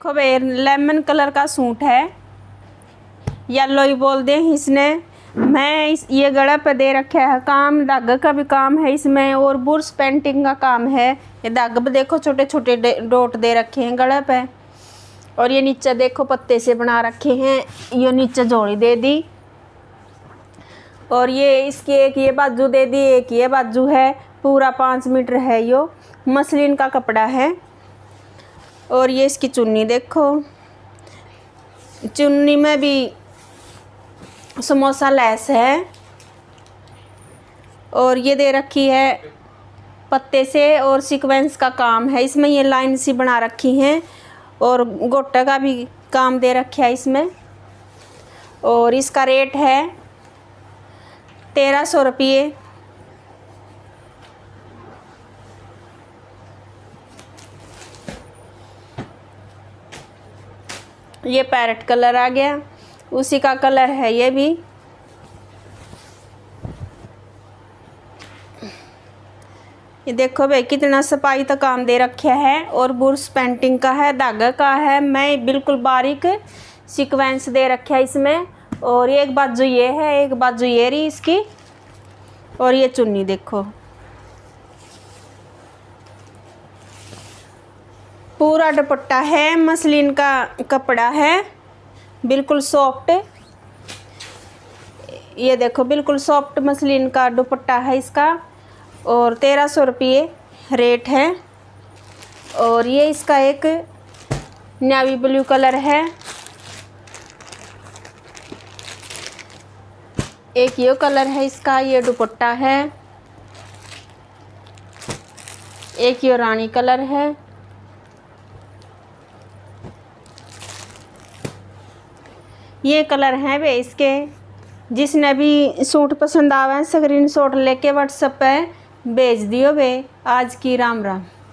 देखो भाई lemon colour का सूट है, येलो ही बोल दे इसने। ये गला पे दे रखा है काम, धागे का भी काम है इसमें और बुर्स पेंटिंग का काम है। ये धागे पे देखो छोटे छोटे डॉट दे रखे हैं गले पे। और ये नीचे देखो पत्ते से बना रखे हैं, ये नीचे जोड़ी दे दी। और ये इसकी एक ये बाजू दे दी, एक ये बाजू है। पूरा 5 मीटर है, यो मसलिन का कपड़ा है। और ये इसकी चुन्नी देखो, चुन्नी में भी समोसा लेस है। और ये दे रखी है पत्ते से और सीक्वेंस का काम है इसमें, ये लाइन सी बना रखी हैं। और गोटा का भी काम दे रखा है इसमें। और इसका रेट है 1300 रुपये। ये पैरेट कलर आ गया, उसी का कलर है ये भी। ये देखो भाई कितना सफाई का काम दे रखा है और बुर्स पेंटिंग का है, धागा का है। मैं बिल्कुल बारीक सीक्वेंस दे रखा है इसमें। और एक बाजू ये है, एक बाजू ये रही इसकी। और ये चुन्नी देखो, पूरा दुपट्टा है, मसलिन का कपड़ा है, बिल्कुल सॉफ्ट। ये देखो बिल्कुल सॉफ्ट मसलिन का दुपट्टा है इसका। और 1300 रुपये रेट है। और ये इसका एक नेवी ब्लू कलर है, एक ये कलर है इसका, ये दुपट्टा है। एक ये रानी कलर है। ये कलर हैं वे इसके। जिसने भी सूट पसंद आवे स्क्रीनशॉट लेके व्हाट्सएप पे भेज दियो वे। आज की राम राम।